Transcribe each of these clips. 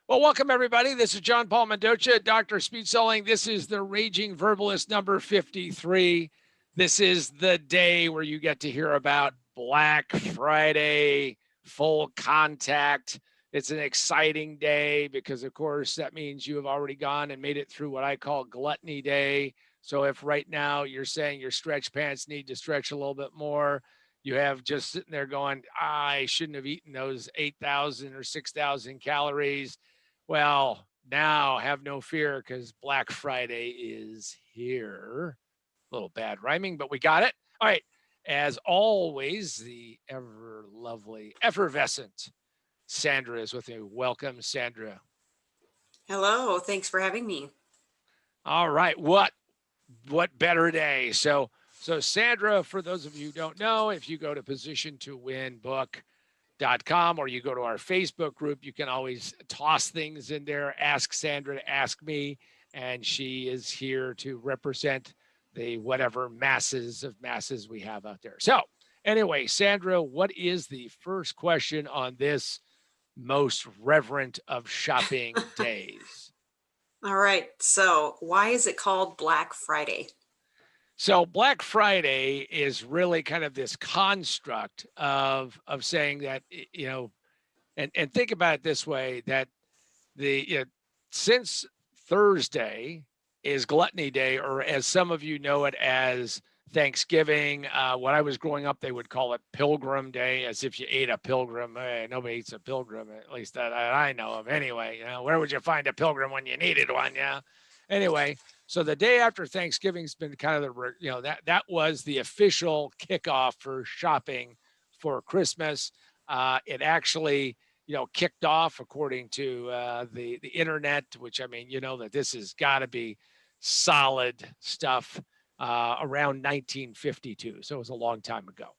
Well, welcome everybody. This is John Paul Mendoza, Dr. Speed Selling. This is the Raging Verbalist number 53. This is the day where you get to hear about Black Friday, full contact. It's an exciting day because, of course, that means you have already gone and made it through what I call Gluttony Day. So if right now you're saying your stretch pants need to stretch a little bit more, you have just sitting there going, I shouldn't have eaten those 8,000 or 6,000 calories. Well, now have no fear because Black Friday is here. A little bad rhyming, but we got it. All right. As always, the ever lovely, effervescent Sandra is with me. Welcome, Sandra. Hello, thanks for having me. All right. What better day? So Sandra, for those of you who don't know, if you go to position2winbook.com or you go to our Facebook group, you can always toss things in there, ask Sandra to ask me, and she is here to represent the whatever masses of masses we have out there. So anyway, Sandra, what is the first question on this most reverent of shopping days? All right, so why is it called Black Friday? So Black Friday is really kind of this construct of saying that and think about it this way, that since Thursday is Gluttony Day, or as some of you know it as Thanksgiving. When I was growing up, they would call it Pilgrim Day, as if you ate a pilgrim. Hey, nobody eats a pilgrim, at least that I know of. Anyway, where would you find a pilgrim when you needed one? Yeah. Anyway, so the day after Thanksgiving's been kind of that was the official kickoff for shopping for Christmas. It actually kicked off according to the internet, which I mean, that this has got to be solid stuff around 1952. So it was a long time ago.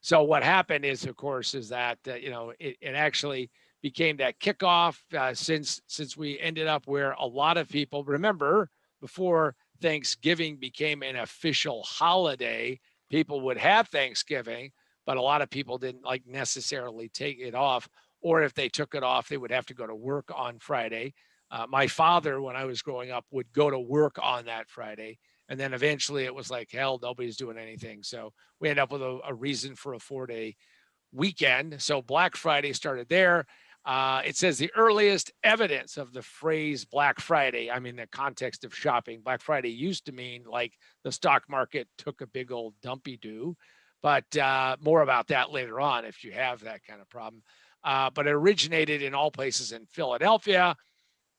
So what happened is, of course, is that it actually became that kickoff since we ended up where a lot of people remember before Thanksgiving became an official holiday, people would have Thanksgiving, but a lot of people didn't like necessarily take it off, or if they took it off, they would have to go to work on Friday. My father, when I was growing up, would go to work on that Friday. And then eventually it was like, hell, nobody's doing anything. So we ended up with a reason for a 4-day weekend. So Black Friday started there. It says the earliest evidence of the phrase Black Friday, I mean, the context of shopping, Black Friday used to mean like the stock market took a big old dumpy do. But more about that later on if you have that kind of problem. But it originated in all places in Philadelphia,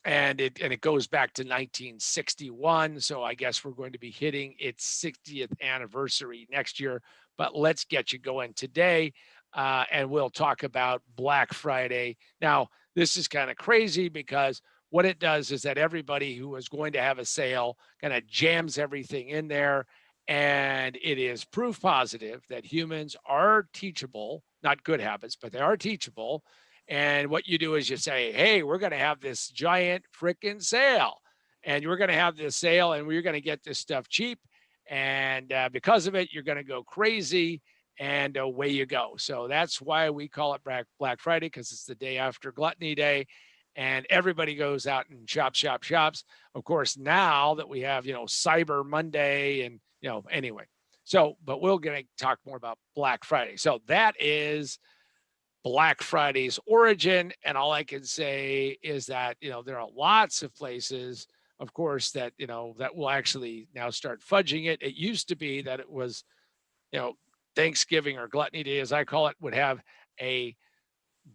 and it goes back to 1961. So I guess we're going to be hitting its 60th anniversary next year. But let's get you going today, and we'll talk about Black Friday. Now, this is kind of crazy because what it does is that everybody who is going to have a sale kind of jams everything in there. And it is proof positive that humans are teachable, not good habits, but they are teachable. And what you do is you say, hey, we're going to have this giant freaking sale. And we're going to have this sale and we're going to get this stuff cheap. And because of it, you're going to go crazy and away you go. So that's why we call it Black Friday, because it's the day after Gluttony Day. And everybody goes out and shops. Of course, now that we have, Cyber Monday and, anyway. So, but we're going to talk more about Black Friday. So that is Black Friday's origin. And all I can say is that, there are lots of places, of course, that, that will actually now start fudging it. It used to be that it was, Thanksgiving or Gluttony Day, as I call it, would have a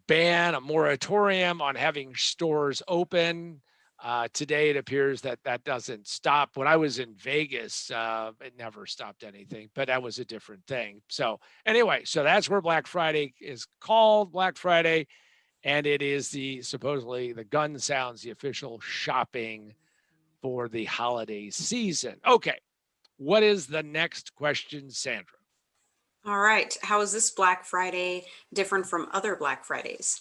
ban, a moratorium on having stores open. Today, it appears that that doesn't stop. When I was in Vegas, it never stopped anything, but that was a different thing. So anyway, so that's where Black Friday is called Black Friday. And it is supposedly the gun sounds, the official shopping for the holiday season. Okay. What is the next question, Sandra? All right, how is this Black Friday different from other Black Fridays?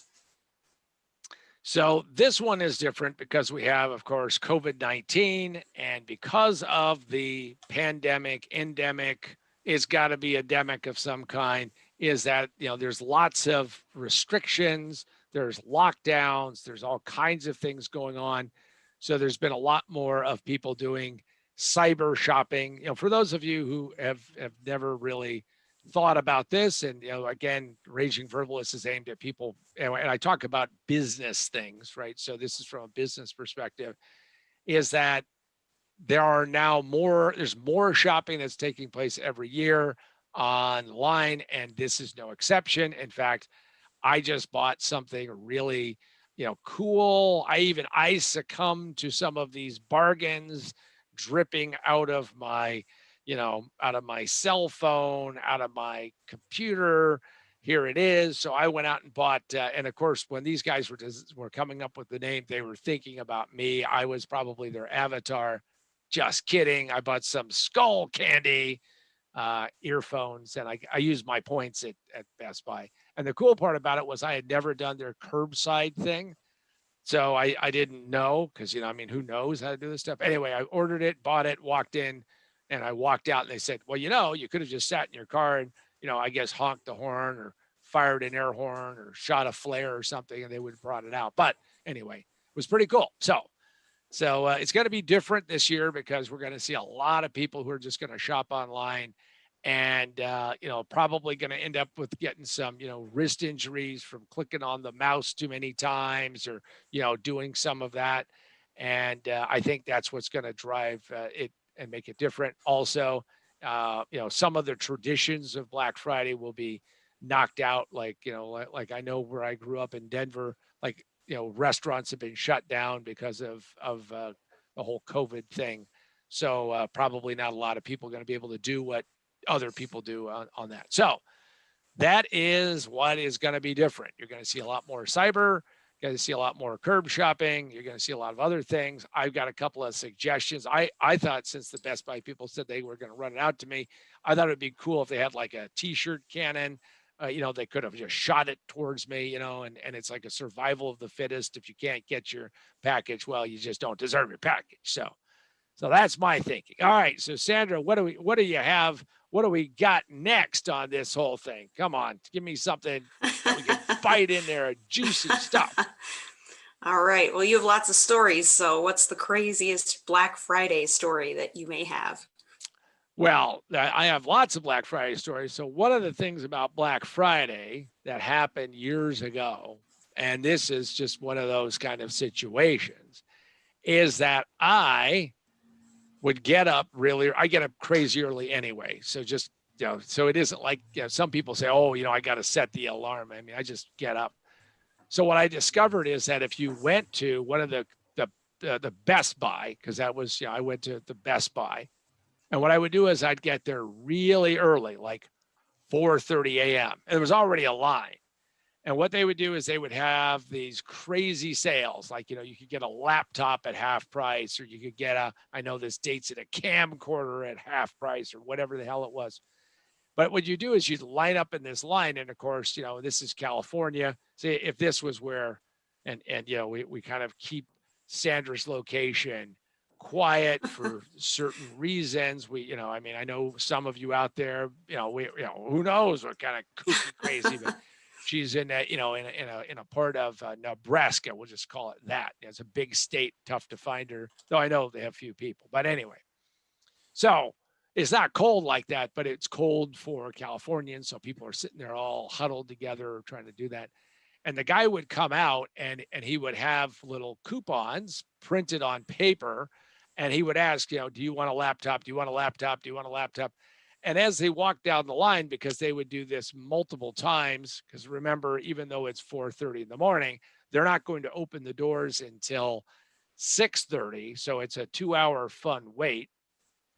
So this one is different because we have, of course, COVID-19, and because of the pandemic, endemic, it's got to be endemic of some kind, is that, there's lots of restrictions. there's lockdowns, there's all kinds of things going on. So there's been a lot more of people doing cyber shopping. For those of you who have never really thought about this, and again, Raging Verbalist is aimed at people, and I talk about business things, right? So this is from a business perspective, is that there's more shopping that's taking place every year online, and this is no exception. In fact, I just bought something really, cool. I succumb to some of these bargains dripping out of my cell phone, out of my computer. Here it is. So I went out and bought, and of course, when these guys were coming up with the name, they were thinking about me. I was probably their avatar. Just kidding. I bought some skull candy, earphones, and I used my points at Best Buy. And the cool part about it was I had never done their curbside thing. So I didn't know because, who knows how to do this stuff? Anyway, I ordered it, bought it, walked in, and I walked out and they said, well, you could have just sat in your car and, I guess honked the horn or fired an air horn or shot a flare or something and they would have brought it out. But anyway, it was pretty cool. So it's going to be different this year because we're going to see a lot of people who are just going to shop online and, probably going to end up with getting some, wrist injuries from clicking on the mouse too many times or, doing some of that. And I think that's what's going to drive it and make it different. Also, some of the traditions of Black Friday will be knocked out. Like, like I know where I grew up in Denver, like, restaurants have been shut down because of the whole COVID thing. So probably not a lot of people are going to be able to do what other people do on that. So that is what is going to be different. You're going to see a lot more cyber. You're going to see a lot more curb shopping. You're going to see a lot of other things. I've got a couple of suggestions. I thought since the Best Buy people said they were going to run it out to me, I thought it'd be cool if they had like a T-shirt cannon. They could have just shot it towards me, and it's like a survival of the fittest. If you can't get your package, well, you just don't deserve your package. So that's my thinking. All right. So Sandra, what do you have? What do we got next on this whole thing? Come on, give me something that we can bite in there, juicy stuff. All right. Well, you have lots of stories. So what's the craziest Black Friday story that you may have? Well, I have lots of Black Friday stories. So one of the things about Black Friday that happened years ago, and this is just one of those kind of situations, is that I would get up I get up crazy early anyway. So just, so it isn't like, some people say, oh, I got to set the alarm. I mean, I just get up. So what I discovered is that if you went to one of the Best Buy, because that was, I went to the Best Buy, and what I would do is I'd get there really early, like 4:30 a.m. And there was already a line. And what they would do is they would have these crazy sales, like, you could get a laptop at half price, or you could get I know this dates it, a camcorder at half price, or whatever the hell it was. But what you do is you'd line up in this line. And of course, this is California. See, if this was where, and we kind of keep Sandra's location quiet for certain reasons. I know some of you out there, who knows what kind of kooky crazy, but she's in a, in a part of Nebraska. We'll just call it that. It's a big state, tough to find her, though I know they have few people. But anyway, so it's not cold like that, but it's cold for Californians. So people are sitting there all huddled together trying to do that. And the guy would come out and he would have little coupons printed on paper. And he would ask, do you want a laptop? Do you want a laptop? Do you want a laptop? And as they walked down the line, because they would do this multiple times, because remember, even though it's 4:30 in the morning, they're not going to open the doors until 6:30. So it's a 2-hour fun wait.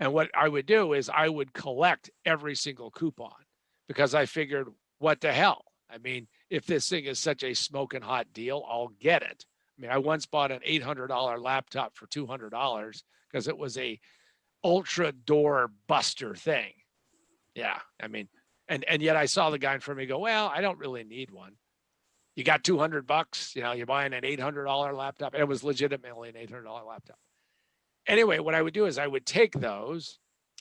And what I would do is I would collect every single coupon because I figured, what the hell? I mean, if this thing is such a smoking hot deal, I'll get it. I mean, I once bought an $800 laptop for $200 because it was a ultra door buster thing. Yeah. I mean, and yet I saw the guy in front of me go, well, I don't really need one. You got $200, you're buying an $800 laptop. It was legitimately an $800 laptop. Anyway, what I would do is I would take those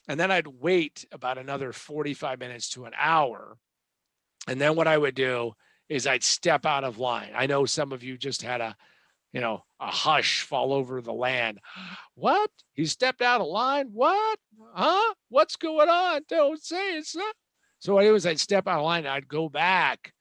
and then I'd wait about another 45 minutes to an hour. And then what I would do is I'd step out of line. I know some of you just had a hush fall over the land. What? He stepped out of line? What? Huh? What's going on? Don't say it. So what I do is I'd step out of line and I'd go back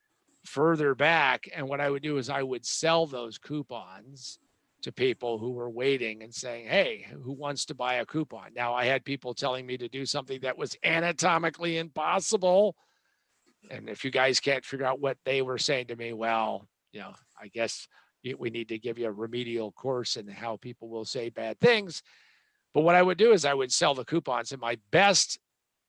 further back. And what I would do is I would sell those coupons to people who were waiting and saying, hey, who wants to buy a coupon? Now, I had people telling me to do something that was anatomically impossible. And if you guys can't figure out what they were saying to me, well, I guess we need to give you a remedial course in how people will say bad things. But what I would do is I would sell the coupons. And my best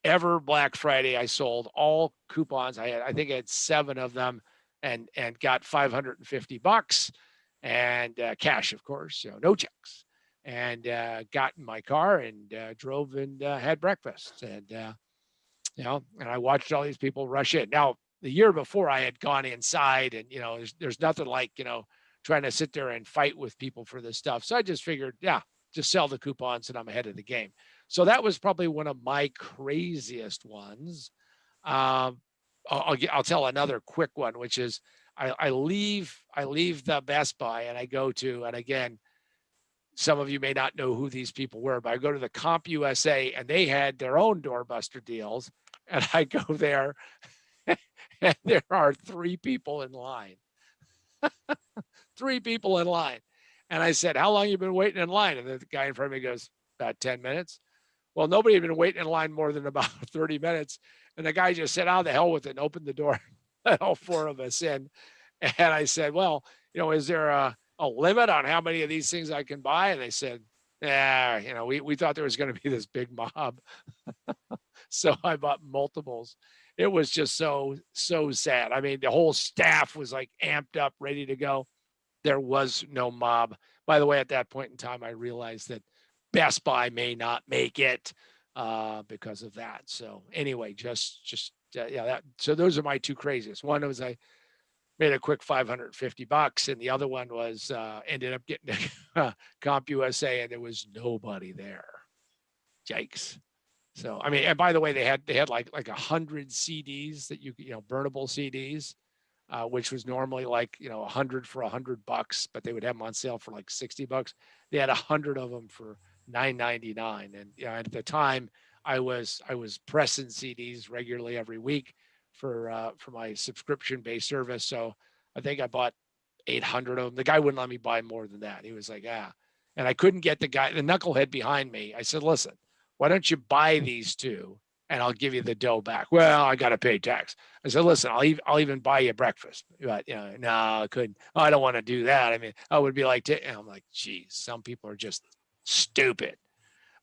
ever Black Friday, I sold all coupons. I think I had 7 of them and got $550 and cash, of course, no checks. And got in my car and drove and had breakfast. And, and I watched all these people rush in. Now, the year before I had gone inside and, there's nothing like, trying to sit there and fight with people for this stuff. So I just figured, just sell the coupons and I'm ahead of the game. So that was probably one of my craziest ones. I'll tell another quick one, which is I leave the Best Buy and I go to, and again, some of you may not know who these people were, but I go to the Comp USA and they had their own doorbuster deals. And I go there and there are 3 people in line. 3 people in line. And I said, how long you been waiting in line? And the guy in front of me goes, about 10 minutes. Well, nobody had been waiting in line more than about 30 minutes. And the guy just said, oh, the hell with it, and opened the door, let all 4 of us in. And I said, well, is there a limit on how many of these things I can buy? And they said, yeah, we thought there was going to be this big mob. So I bought multiples. It was just so sad. I mean, the whole staff was like amped up, ready to go. There was no mob. By the way, at that point in time, I realized that Best Buy may not make it because of that. So anyway, so those are my 2 craziest. One was I made a quick $550, and the other one was ended up getting to Comp USA, and there was nobody there. Yikes. So I mean, and by the way, they had like 100 CDs that burnable CDs, which was normally like 100 for $100, but they would have them on sale for like $60. They had 100 of them for $9.99, and at the time I was pressing CDs regularly every week for my subscription-based service. So I think I bought 800 of them. The guy wouldn't let me buy more than that. He was like, and I couldn't get the knucklehead behind me. I said, listen, why don't you buy these 2 and I'll give you the dough back? Well, I got to pay tax. I said, listen, I'll even buy you breakfast. But no, I couldn't. Oh, I don't want to do that. I mean, I would be like, and I'm like, geez, some people are just stupid.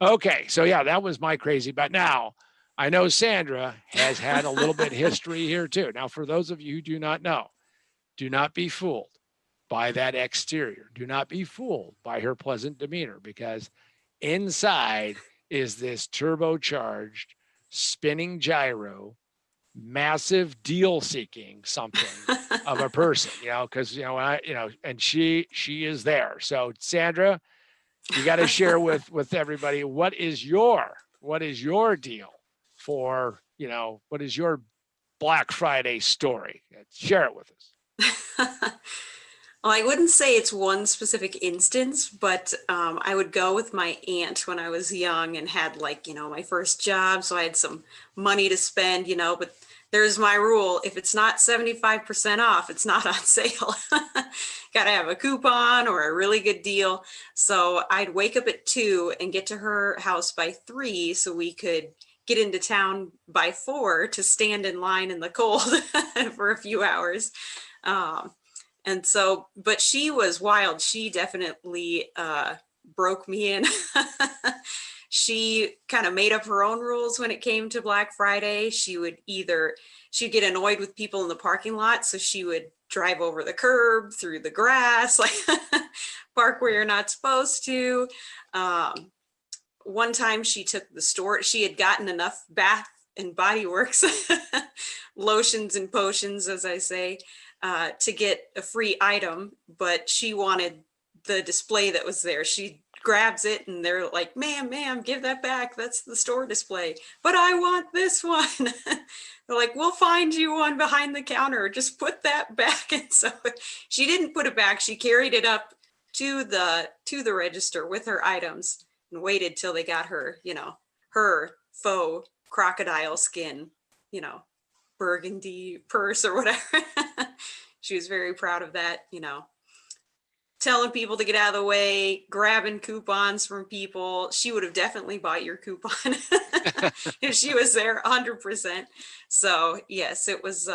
Okay, so that was my crazy. But now I know Sandra has had a little bit of history here too. Now, for those of you who do not know, do not be fooled by that exterior. Do not be fooled by her pleasant demeanor, because inside is this turbocharged spinning gyro, massive deal seeking something of a person, because and she is there. So Sandra, you got to share with everybody, what is your deal for, what is your Black Friday story? Share it with us. Well, I wouldn't say it's one specific instance, but I would go with my aunt when I was young and had my first job. So I had some money to spend, but there's my rule. If it's not 75% off, it's not on sale. Got to have a coupon or a really good deal. So I'd wake up at 2 and get to her house by 3 so we could get into town by 4 to stand in line in the cold for a few hours. And so, but she was wild. She definitely broke me in. She kind of made up her own rules when it came to Black Friday. She'd get annoyed with people in the parking lot. So she would drive over the curb, through the grass, park where you're not supposed to. One time she took the store, she had gotten enough Bath and Body Works lotions and potions, as I say, to get a free item, but she wanted the display that was there. She grabs it and they're like, ma'am, give that back. That's the store display. But I want this one. They're like, we'll find you one behind the counter. Just put that back. And so she didn't put it back. She carried it up to the register with her items and waited till they got her, her faux crocodile skin, burgundy purse or whatever. She was very proud of that, telling people to get out of the way, grabbing coupons from people. She would have definitely bought your coupon if she was there 100%. So yes, it was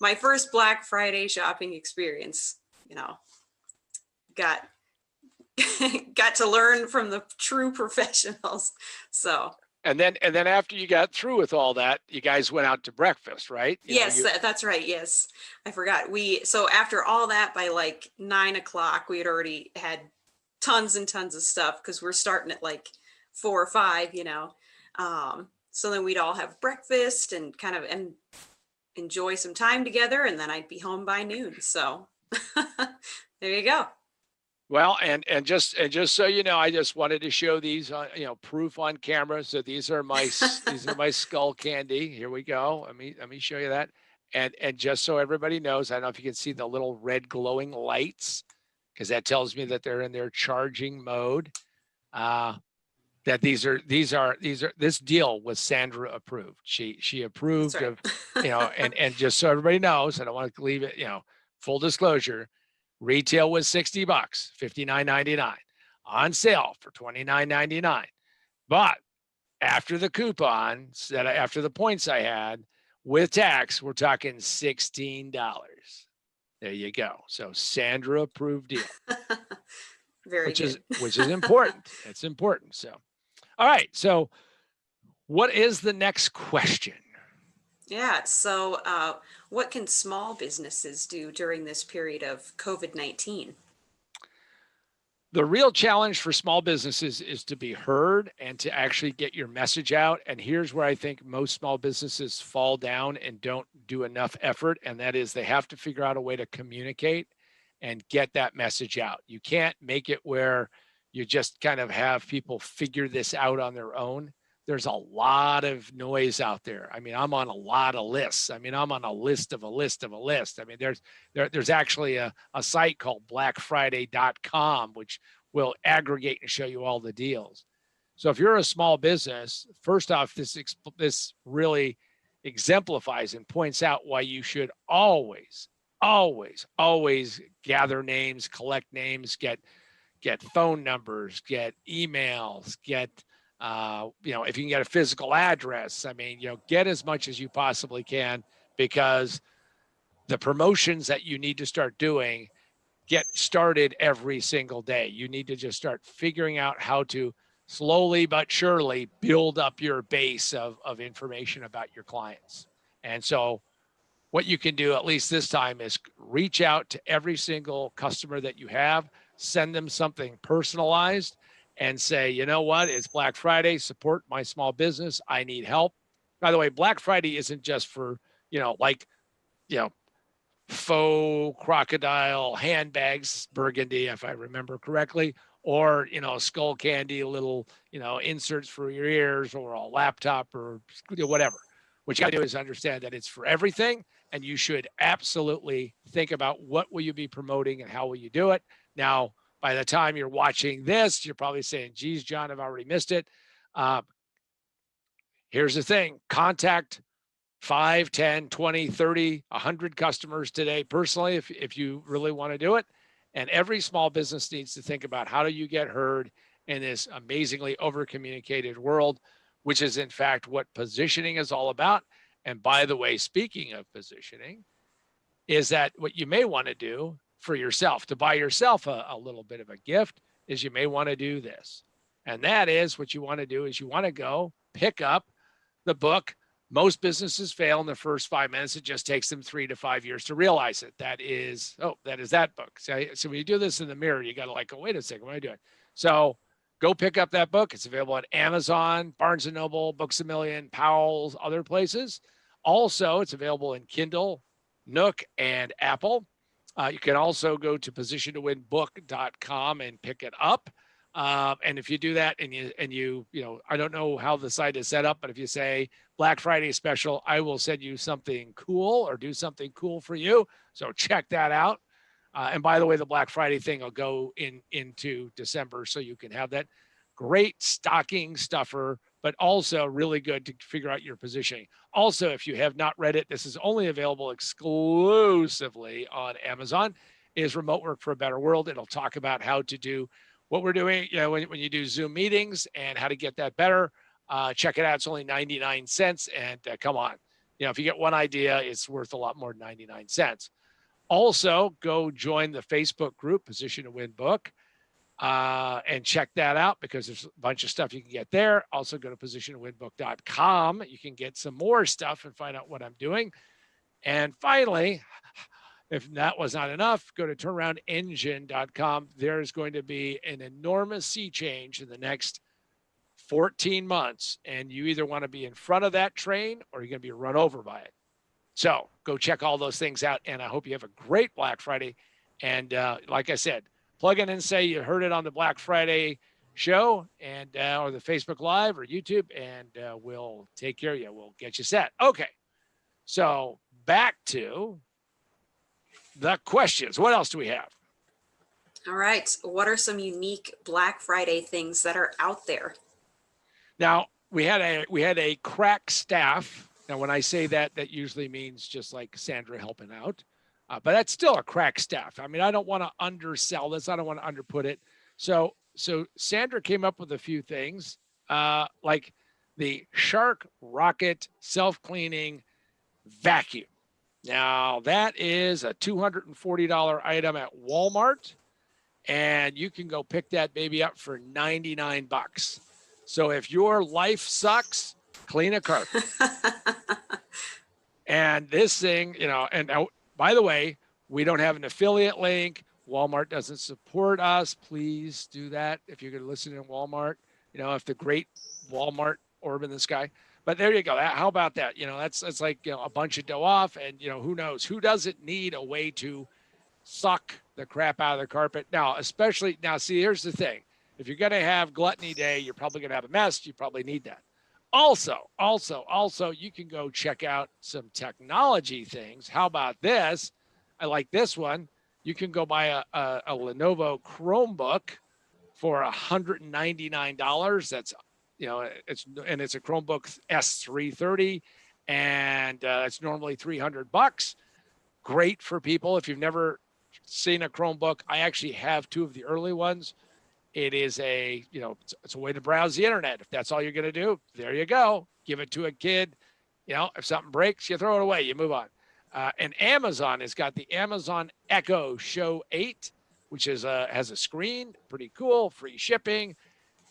my first Black Friday shopping experience, got got to learn from the true professionals. So And then after you got through with all that, you guys went out to breakfast, right? yes, that's right. Yes, I forgot. So after all that, by like 9 o'clock, we had already had tons and tons of stuff because we're starting at like 4 or 5. So then we'd all have breakfast and kind of enjoy some time together, and then I'd be home by noon. So there you go. Well, and just so you know, I just wanted to show these, proof on camera. So these are my skull candy. Here we go. Let me show you that. And just so everybody knows, I don't know if you can see the little red glowing lights, because that tells me that they're in their charging mode. That this deal was Sandra approved. She approved Right. of, and just so everybody knows, I don't want to leave it, full disclosure. Retail was $60, $59.99. On sale for $29.99. But after the coupons, after the points I had with tax, we're talking $16. There you go. So Sandra approved deal. Very good. Which is important. It's important. So, all right. So, what is the next question? Yeah. So, what can small businesses do during this period of COVID-19? The real challenge for small businesses is to be heard and to actually get your message out. And here's where I think most small businesses fall down and don't do enough effort. And that is they have to figure out a way to communicate and get that message out. You can't make it where you just kind of have people figure this out on their own. There's a lot of noise out there. I mean, I'm on a lot of lists. I mean, I'm on a list of a list of a list. I mean, there's actually a site called blackfriday.com, which will aggregate and show you all the deals. So if you're a small business, first off, this really exemplifies and points out why you should always gather names, collect names, get phone numbers, get emails, get if you can get a physical address, get as much as you possibly can, because the promotions that you need to start doing get started every single day. You need to just start figuring out how to slowly but surely build up your base of information about your clients. And so what you can do, at least this time, is reach out to every single customer that you have, send them something personalized, and say, you know what, it's Black Friday, support my small business, I need help. By the way, Black Friday isn't just for, faux crocodile handbags, burgundy, if I remember correctly, or, skull candy, little, inserts for your ears, or a laptop, or whatever. What you got to do is understand that it's for everything, and you should absolutely think about what will you be promoting and how will you do it. Now, by the time you're watching this, you're probably saying, geez, John, I've already missed it. Here's the thing. Contact 5, 10, 20, 30, 100 customers today personally if you really want to do it. And every small business needs to think about, how do you get heard in this amazingly over-communicated world, which is in fact what positioning is all about. And by the way, speaking of positioning, is that what you may want to do for yourself, to buy yourself a little bit of a gift, is you may want to do this. And that is, what you want to do is you want to go pick up the book, Most Businesses Fail in the First 5 Minutes. It just takes them 3 to 5 years to realize it. That is that book. So when you do this in the mirror, you got to like, oh, wait a second, what am I doing? So go pick up that book. It's available at Amazon, Barnes & Noble, Books A Million, Powell's, other places. Also, it's available in Kindle, Nook, and Apple. You can also go to positiontowinbook.com and pick it up. And if you do that and you I don't know how the site is set up, but if you say Black Friday special, I will send you something cool or do something cool for you. So check that out. And by the way, the Black Friday thing will go into December, so you can have that great stocking stuffer, but also really good to figure out your positioning. Also, if you have not read it, this is only available exclusively on Amazon. Is Remote Work for a Better World. It'll talk about how to do what we're doing, when you do Zoom meetings and how to get that better. Check it out. It's only 99 cents. And come on, if you get one idea, it's worth a lot more than 99 cents. Also, go join the Facebook group, Position to Win Book, and check that out because there's a bunch of stuff you can get there. Also, go to positiontowinbook.com. You can get some more stuff and find out what I'm doing. And finally, if that was not enough, go to turnaroundengine.com. There's going to be an enormous sea change in the next 14 months, and you either want to be in front of that train or you're going to be run over by it. So go check all those things out, and I hope you have a great Black Friday. And like I said, plug in and say you heard it on the Black Friday show and or the Facebook Live or YouTube, and we'll take care of you. We'll get you set. Okay, so back to the questions. What else do we have? All right. What are some unique Black Friday things that are out there? Now, we had a crack staff. Now, when I say that, that usually means just like Sandra helping out, but that's still a crack staff. I mean, I don't want to undersell this. I don't want to underput it. So Sandra came up with a few things, like the Shark Rocket self-cleaning vacuum. Now, that is a $240 item at Walmart, and you can go pick that baby up for 99 bucks. So if your life sucks, clean a carpet. And this thing, and by the way, we don't have an affiliate link. Walmart doesn't support us. Please do that if you're going to listen in Walmart. If the great Walmart orb in the sky. But there you go. How about that? That's like a bunch of dough off, and who knows? Who doesn't need a way to suck the crap out of the carpet? Now, especially now, see, here's the thing. If you're going to have gluttony day, you're probably going to have a mess. You probably need that. Also, you can go check out some technology things. How about this? I like this one. You can go buy a Lenovo Chromebook for $199. That's, it's a Chromebook S330, and it's normally 300 bucks. Great for people. If you've never seen a Chromebook, I actually have two of the early ones. It is it's a way to browse the internet. If that's all you're going to do, there you go. Give it to a kid. If something breaks, you throw it away, you move on. And Amazon has got the Amazon Echo Show 8, which has a screen, pretty cool, free shipping,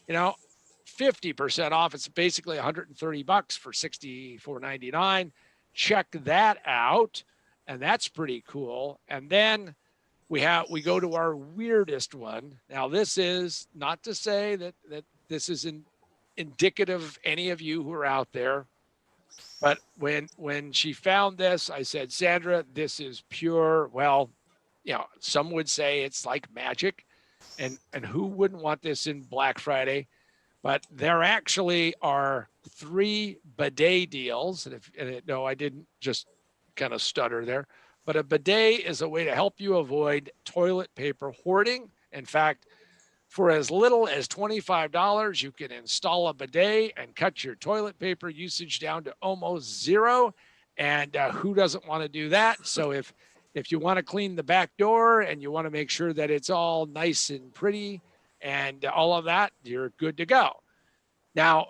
50% off. It's basically 130 bucks for $64.99. Check that out. And that's pretty cool. And then we go to our weirdest one. Now, this is not to say that this is indicative of any of you who are out there. But when she found this, I said, Sandra, this is pure. Well, some would say it's like magic, and who wouldn't want this in Black Friday? But there actually are 3 bidet deals, no, I didn't just kind of stutter there. But a bidet is a way to help you avoid toilet paper hoarding. In fact, for as little as $25, you can install a bidet and cut your toilet paper usage down to almost zero. And who doesn't want to do that? So if you want to clean the back door and you want to make sure that it's all nice and pretty and all of that, you're good to go. Now,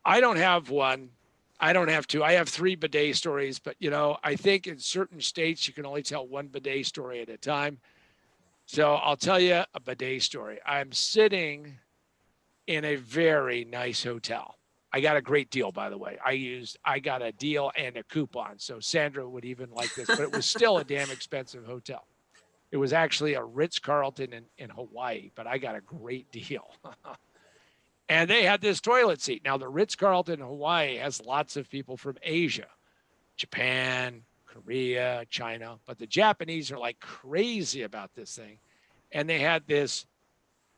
I don't have one. I don't have 2. I have 3 bidet stories, but I think in certain states you can only tell 1 bidet story at a time. So I'll tell you a bidet story. I'm sitting in a very nice hotel. I got a great deal, by the way. I got a deal and a coupon. So Sandra would even like this, but it was still a damn expensive hotel. It was actually a Ritz-Carlton in Hawaii, but I got a great deal. And they had this toilet seat. Now, the Ritz-Carlton in Hawaii has lots of people from Asia, Japan, Korea, China, but the Japanese are like crazy about this thing. And they had this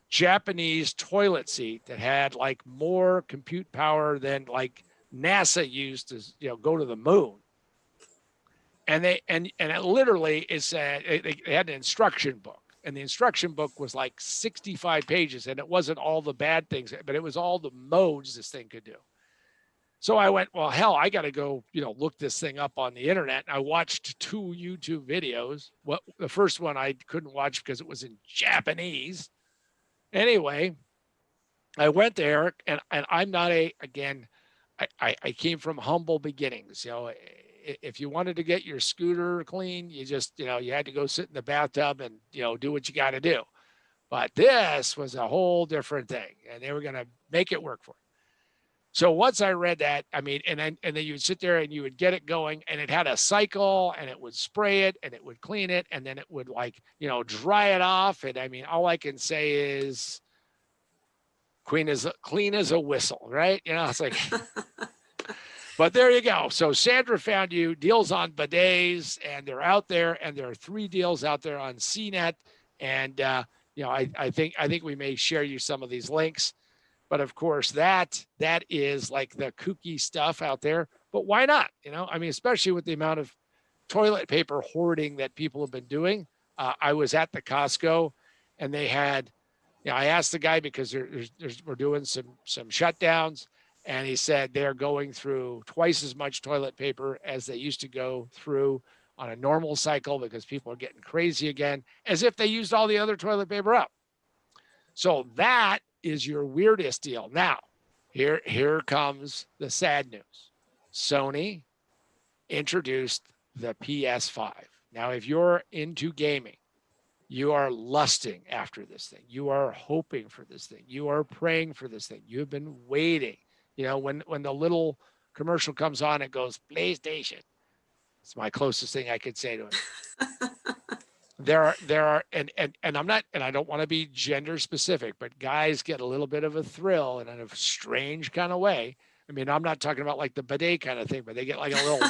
Japanese toilet seat that had like more compute power than like NASA used to, go to the moon. And it literally is they had an instruction book, and the instruction book was like 65 pages, and it wasn't all the bad things, but it was all the modes this thing could do. So I went, well, hell, I got to go, look this thing up on the internet. And I watched 2 YouTube videos. What the first one I couldn't watch because it was in Japanese. Anyway, I went there, and I'm not again, I came from humble beginnings. If you wanted to get your scooter clean, you just, you had to go sit in the bathtub and, do what you got to do. But this was a whole different thing, and they were going to make it work for you. So once I read that, I mean, and then you would sit there and you would get it going, and it had a cycle, and it would spray it, and it would clean it, and then it would dry it off. And I mean, all I can say is clean as a whistle, right? It's like, but there you go. So Sandra found you deals on bidets, and they're out there, and there are 3 deals out there on CNET. And, I think we may share you some of these links. But of course, that is like the kooky stuff out there. But why not? I mean, especially with the amount of toilet paper hoarding that people have been doing. I was at the Costco, and they had, I asked the guy because we're doing some shutdowns, and he said they're going through twice as much toilet paper as they used to go through on a normal cycle because people are getting crazy again, as if they used all the other toilet paper up. So that is your weirdest deal. Now, here comes the sad news. Sony introduced the PS5. Now, if you're into gaming, you are lusting after this thing. You are hoping for this thing. You are praying for this thing. You've been waiting. When the little commercial comes on, it goes PlayStation. It's my closest thing I could say to it. There are, and I'm not, and I don't want to be gender specific, but guys get a little bit of a thrill in a strange kind of way. I mean, I'm not talking about like the bidet kind of thing, but they get like a little,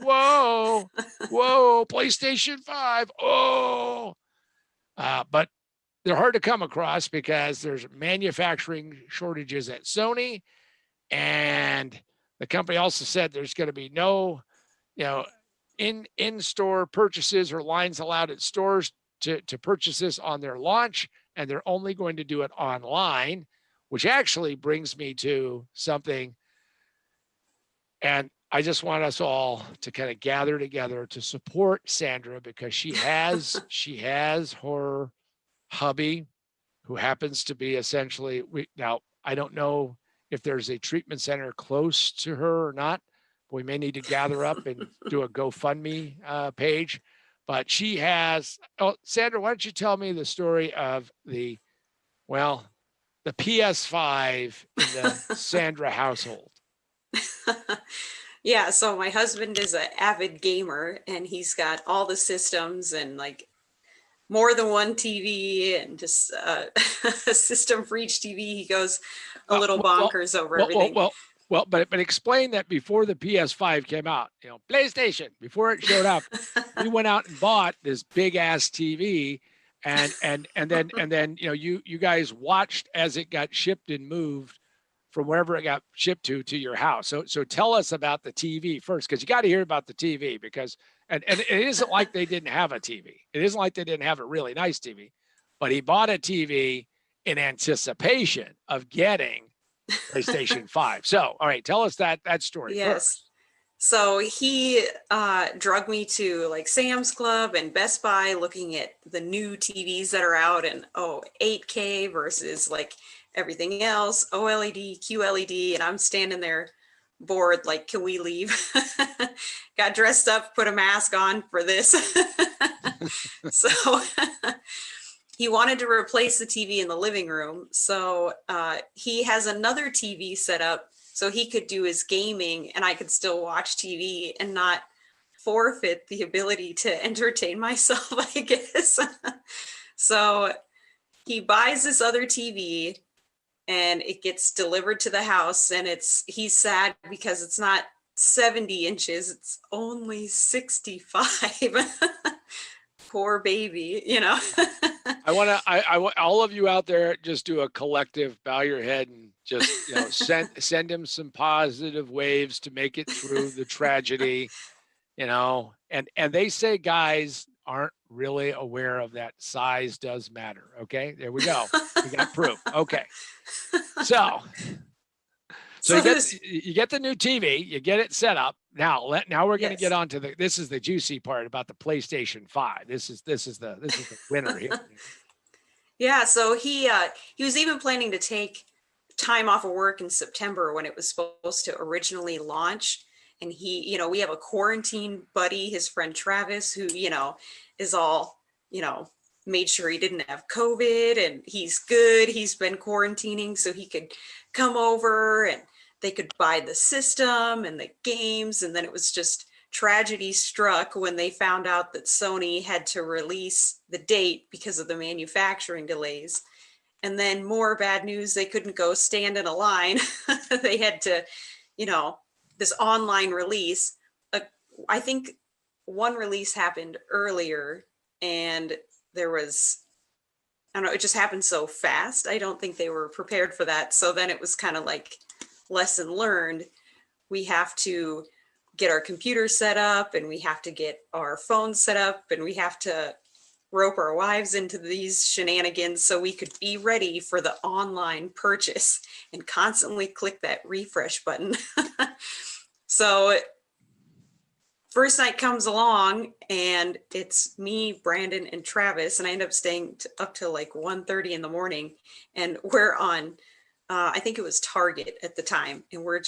whoa, PlayStation 5, but they're hard to come across because there's manufacturing shortages at Sony, and the company also said there's going to be no, in-store purchases or lines allowed at stores to purchase this on their launch, and they're only going to do it online, which actually brings me to something. And I just want us all to kind of gather together to support Sandra, because she has her hubby who happens to be essentially, now I don't know if there's a treatment center close to her or not. We may need to gather up and do a GoFundMe page. But she has, Sandra, why don't you tell me the story of the PS5 in the Sandra household? Yeah, so my husband is an avid gamer, and he's got all the systems and like more than one TV, and just a system for each TV. He goes a little bonkers over everything. But explain that before the PS5 came out, PlayStation, before it showed up, we went out and bought this big ass TV, and then you guys watched as it got shipped and moved from wherever it got shipped to your house. So tell us about the TV first, because you got to hear about the TV, because and it isn't like they didn't have a TV. It isn't like they didn't have a really nice TV, but he bought a TV in anticipation of getting PlayStation 5. So, all right, tell us that story first. So he drugged me to like Sam's Club and Best Buy, looking at the new TVs that are out, and 8K versus like everything else, OLED, QLED, and I'm standing there bored, like, can we leave? Got dressed up, put a mask on for this. So he wanted to replace the TV in the living room. So he has another TV set up so he could do his gaming and I could still watch TV and not forfeit the ability to entertain myself, I guess. So he buys this other TV and it gets delivered to the house, and he's sad because it's not 70 inches, it's only 65. poor baby, you know. I want to, I want all of you out there, just do a collective bow your head and just, send him some positive waves to make it through the tragedy, and they say guys aren't really aware of that. Size does matter. Okay. There we go. We got proof. Okay. So So this, you get the new TV, you get it set up. Now we're going to get yes. on to this is the juicy part about the PlayStation 5. This is the winner here. Yeah, so he was even planning to take time off of work in September when it was supposed to originally launch. And he, we have a quarantine buddy, his friend Travis, who, is all, made sure he didn't have COVID and he's good. He's been quarantining so he could come over and they could buy the system and the games. And then it was just tragedy struck when they found out that Sony had to release the date because of the manufacturing delays. And then more bad news, they couldn't go stand in a line. They had to, this online release. I think one release happened earlier and there was, I don't know, it just happened so fast. I don't think they were prepared for that. So then it was kind of like lesson learned. We have to get our computer set up and we have to get our phones set up and we have to rope our wives into these shenanigans so we could be ready for the online purchase and constantly click that refresh button. So first night comes along and it's me, Brandon, and Travis, and I end up staying up till like 1:30 in the morning, and we're on I think it was Target at the time, and we're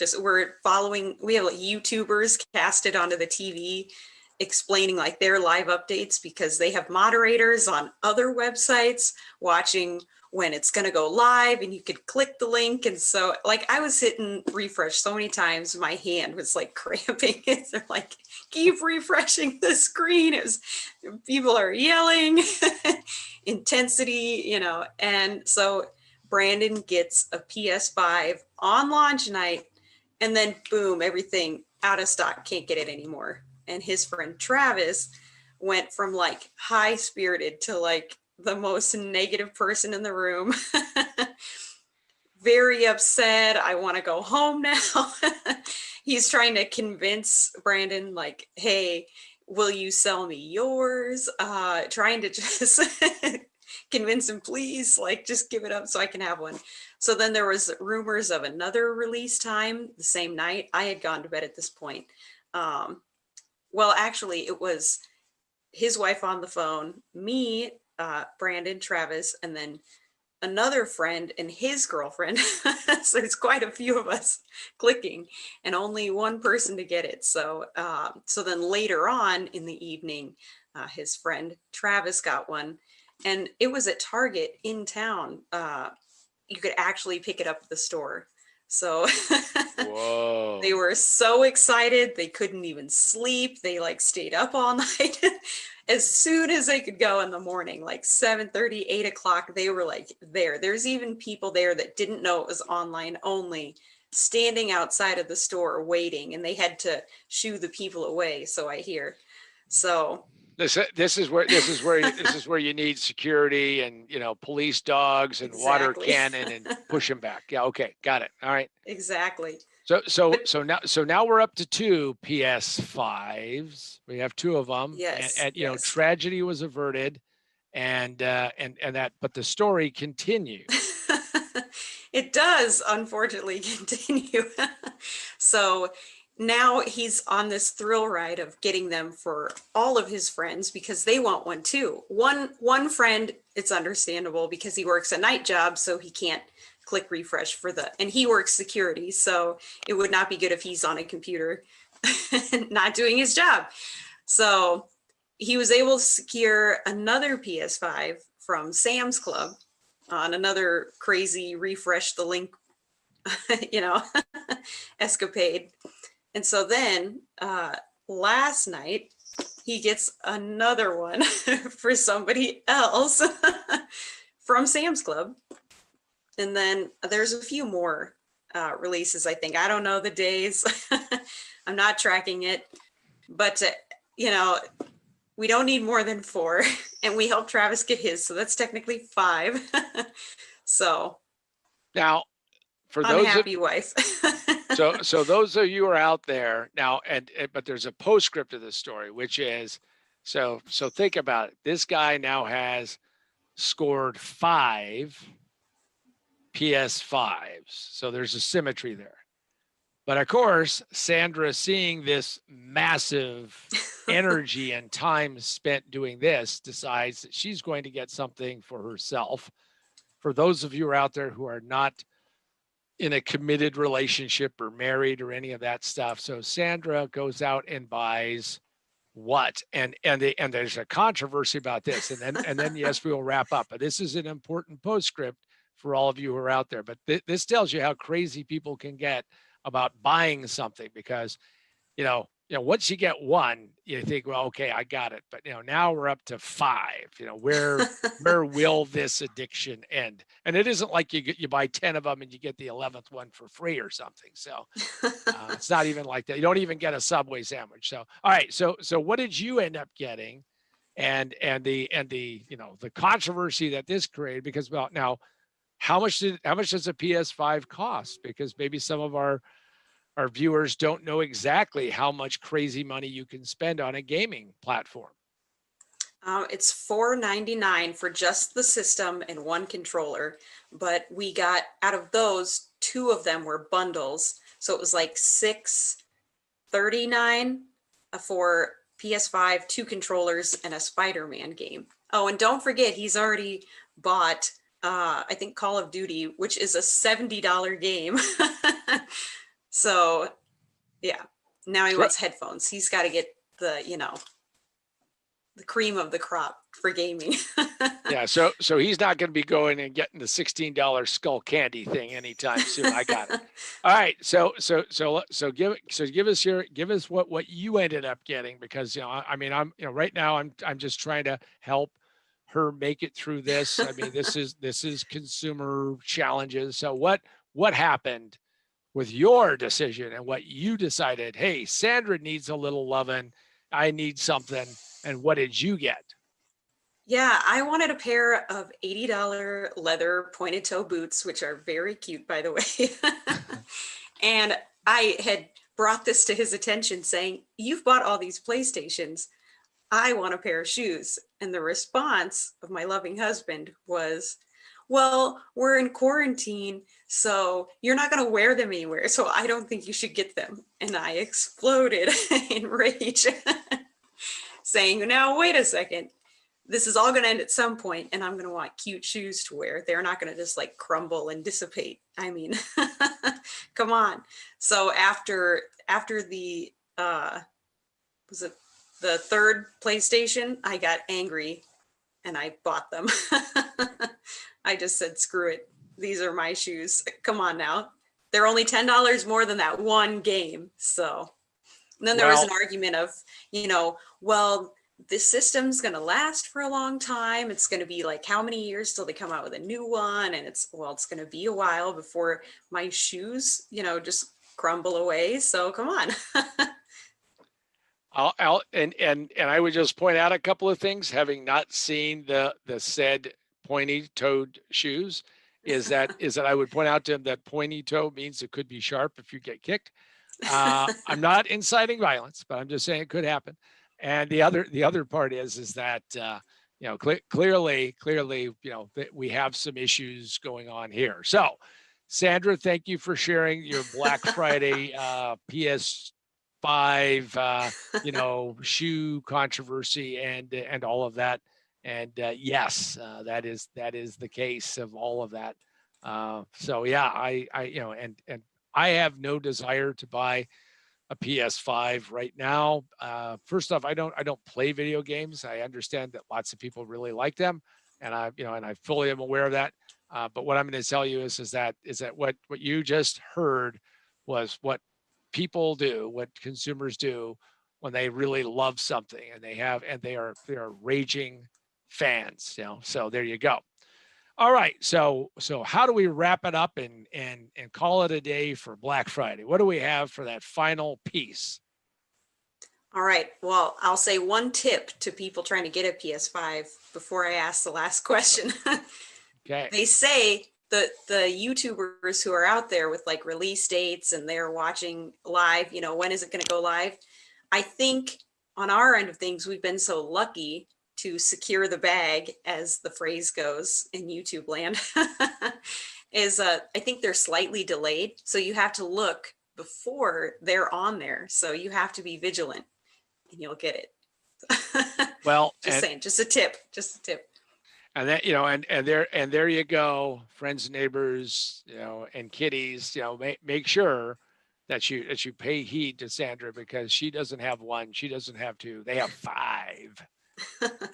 following, we have like YouTubers casted onto the TV explaining like their live updates because they have moderators on other websites watching when it's going to go live and you could click the link. And so like I was hitting refresh so many times my hand was like cramping. They're like, keep refreshing the screen. People are yelling intensity, and so Brandon gets a PS5 on launch night and then boom, everything out of stock, can't get it anymore. And his friend Travis went from like high spirited to like the most negative person in the room. Very upset. I want to go home now. He's trying to convince Brandon like, hey, will you sell me yours? Trying to just convince him, please, like just give it up so I can have one. So then there was rumors of another release time the same night. I had gone to bed at this point. Well, actually, it was his wife on the phone, me, Brandon, Travis, and then another friend and his girlfriend. So it's quite a few of us clicking and only one person to get it. So then later on in the evening, his friend Travis got one and it was at Target in town. You could actually pick it up at the store. So Whoa. They were so excited. They couldn't even sleep. They like stayed up all night. As soon as they could go in the morning, like 7:30, 8 o'clock, they were like there. There's even people there that didn't know it was online only, standing outside of the store waiting, and they had to shoo the people away. So I hear. So this is where you need security and police dogs and water exactly. cannon and push them back. Yeah, okay, got it. All right. Exactly. So now we're up to 2 PS5s. We have 2 of them. Yes. And yes. tragedy was averted, and that, but the story continues. It does unfortunately continue. So now he's on this thrill ride of getting them for all of his friends because they want one too. One friend, it's understandable because he works a night job, so he can't click refresh and he works security, so it would not be good if he's on a computer not doing his job. So he was able to secure another PS5 from Sam's Club on another crazy refresh the link escapade. And so then last night he gets another one for somebody else from Sam's Club. And then there's a few more releases, I think. I don't know the days. I'm not tracking it. But, We don't need more than 4, and we helped Travis get his, so that's technically 5. So Now, for those of unhappy wife. so those of you who are out there now, but there's a postscript to this story, which is so think about it. This guy now has scored 5 PS5s, so there's a symmetry there. But of course, Sandra, seeing this massive energy and time spent doing this, decides that she's going to get something for herself. For those of you who are out there who are not in a committed relationship or married or any of that stuff, so Sandra goes out and buys what? And there's a controversy about this, and then yes, we will wrap up. But this is an important postscript for all of you who are out there. But this tells you how crazy people can get about buying something, because once you get one, you think, well, okay, I got it. But now we're up to 5. Where will this addiction end? And it isn't like you buy 10 of them and you get the 11th one for free or something. So it's not even like that. You don't even get a Subway sandwich. So all right, so what did you end up getting? And the controversy that this created, because well, now how much does a PS5 cost? Because maybe some of our viewers don't know exactly how much crazy money you can spend on a gaming platform. It's $4.99 for just the system and 1 controller, but we got, out of those, 2 of them were bundles, so it was like $6.39 for PS5, 2 controllers, and a Spider-Man game. Oh, and don't forget, he's already bought, I think, Call of Duty, which is a $70 game. So, yeah, now he wants headphones. He's got to get the cream of the crop for gaming. Yeah, so he's not going to be going and getting the $16 skull candy thing anytime soon. I got it. All right, so give us what you ended up getting, because I'm right now I'm just trying to help her make it through this. I mean, this is consumer challenges. So what happened with your decision and what you decided? Hey, Sandra needs a little loving. I need something. And what did you get? Yeah, I wanted a pair of $80 leather pointed toe boots, which are very cute, by the way. And I had brought this to his attention saying, "You've bought all these PlayStations. I want a pair of shoes." And the response of my loving husband was, "Well, we're in quarantine, so you're not going to wear them anywhere. So I don't think you should get them." And I exploded in rage, saying, "Now, wait a second. This is all going to end at some point, and I'm going to want cute shoes to wear. They're not going to just like crumble and dissipate. I mean, come on." So after the was it the 3rd PlayStation, I got angry and I bought them. I just said, "Screw it. These are my shoes. Come on now." They're only $10 more than that one game. So, and then there was an argument of, well, this system's going to last for a long time. It's going to be like how many years till they come out with a new one? And it's going to be a while before my shoes, just crumble away. So come on. And I would just point out a couple of things, having not seen the said pointy-toed shoes, is that I would point out to him that pointy toe means it could be sharp if you get kicked. I'm not inciting violence, but I'm just saying it could happen. And the other part is that clearly that we have some issues going on here. So, Sandra, thank you for sharing your Black Friday PS5 shoe controversy and all of that. And yes, that is the case of all of that. So yeah, I and I have no desire to buy a PS5 right now. First off, I don't play video games. I understand that lots of people really like them, and I fully am aware of that. But what I'm going to tell you is that what you just heard was what people do, what consumers do when they really love something and they are raging fans. So there you go. All right. So how do we wrap it up and call it a day for Black Friday? What do we have for that final piece? All right. Well, I'll say one tip to people trying to get a PS5 before I ask the last question. Okay. They say the YouTubers who are out there with like release dates and they're watching live, when is it going to go live? I think on our end of things, we've been so lucky to secure the bag, as the phrase goes in YouTube land, is I think they're slightly delayed. So you have to look before they're on there. So you have to be vigilant and you'll get it. Well, Just saying, just a tip, just a tip. and that, and there you go, friends, neighbors, and kiddies, make sure that you pay heed to Sandra, because she doesn't have one, she doesn't have two, they have five.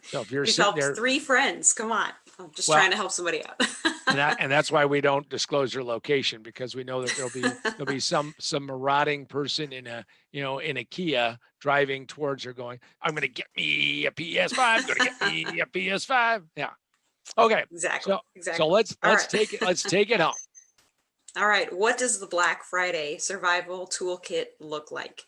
So if you're We've sitting helped there, 3 friends. Come on. I'm just well, trying to help somebody out. and that's why we don't disclose your location, because we know that there'll be some marauding person in a Kia driving towards her going, I'm going to get me a PS5, I'm going to get me a PS5. Yeah. Okay. Exactly. So Exactly. let's All right. take it home. All right. What does the Black Friday survival toolkit look like?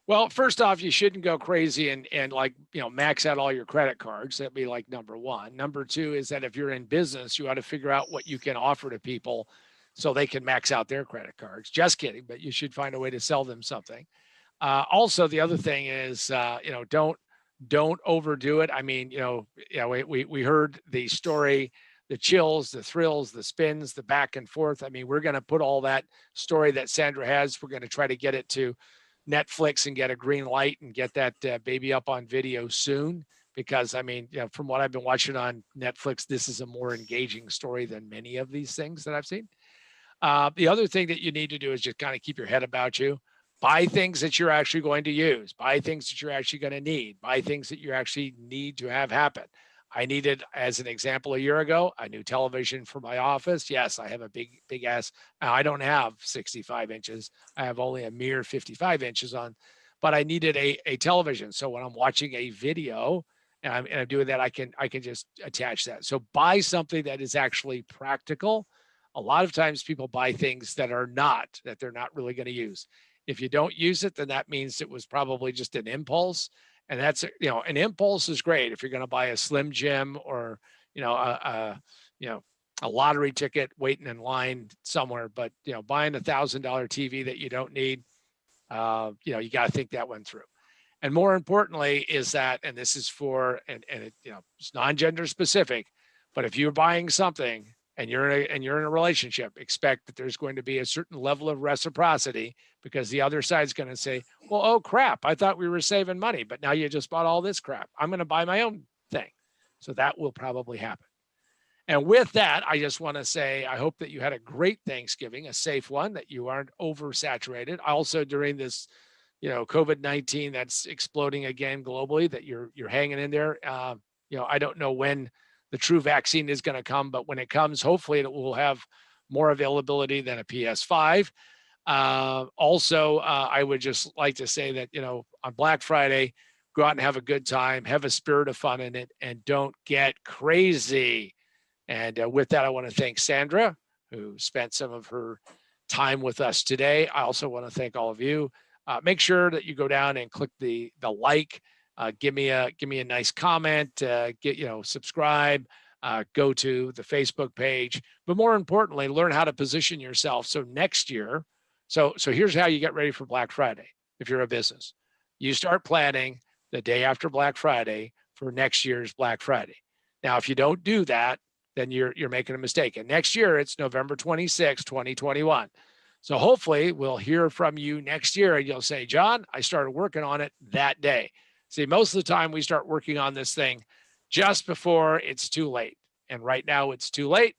Well, first off, you shouldn't go crazy and like, max out all your credit cards. That'd be like number one. Number two is that if you're in business, you ought to figure out what you can offer to people so they can max out their credit cards. Just kidding, but you should find a way to sell them something. Also, the other thing is, don't overdo it. I mean, we heard the story, the chills, the thrills, the spins, the back and forth. I mean, we're going to put all that story that Sandra has. We're going to try to get it to Netflix and get a green light and get that baby up on video soon. Because I mean, from what I've been watching on Netflix, this is a more engaging story than many of these things that I've seen. The other thing that you need to do is just kind of keep your head about you. Buy things that you're actually going to use. Buy things that you're actually going to need. Buy things that you actually need to have happen. I needed, as an example, a year ago, a new television for my office. Yes, I have a big ass. I don't have 65 inches. I have only a mere 55 inches on, but I needed a television. So when I'm watching a video and I'm doing that, I can just attach that. So buy something that is actually practical. A lot of times people buy things that they're not really going to use. If you don't use it, then that means it was probably just an impulse. And that's, an impulse is great if you're going to buy a Slim Jim or, a lottery ticket waiting in line somewhere. But, buying $1,000 TV that you don't need, you got to think that one through. And more importantly is that, and this is for, and it, it's non-gender specific, but if you're buying something and you're in a relationship, expect that there's going to be a certain level of reciprocity, because the other side's going to say, well, oh crap, I thought we were saving money, but now you just bought all this crap. I'm going to buy my own thing. So that will probably happen. And with that, I just want to say, I hope that you had a great Thanksgiving, a safe one, that you aren't oversaturated. Also, during this, COVID-19 that's exploding again globally, that you're hanging in there. I don't know when the true vaccine is going to come, but when it comes, hopefully it will have more availability than a PS5. Also, I would just like to say that, on Black Friday, go out and have a good time, have a spirit of fun in it, and don't get crazy. And with that, I want to thank Sandra, who spent some of her time with us today. I also want to thank all of you. Make sure that you go down and click the like. Give me a nice comment. Subscribe. Go to the Facebook page. But more importantly, learn how to position yourself. So next year, so here's how you get ready for Black Friday. If you're a business, you start planning the day after Black Friday for next year's Black Friday. Now, if you don't do that, then you're making a mistake. And next year it's November 26, 2021. So hopefully we'll hear from you next year and you'll say, John, I started working on it that day. See, most of the time we start working on this thing just before it's too late. And right now it's too late,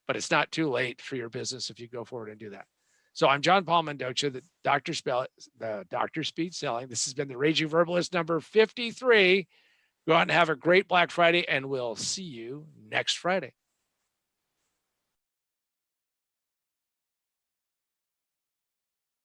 but it's not too late for your business if you go forward and do that. So I'm John Paul Mendoza, the Dr. Speed Selling. This has been the Raging Verbalist number 53. Go out and have a great Black Friday, and we'll see you next Friday.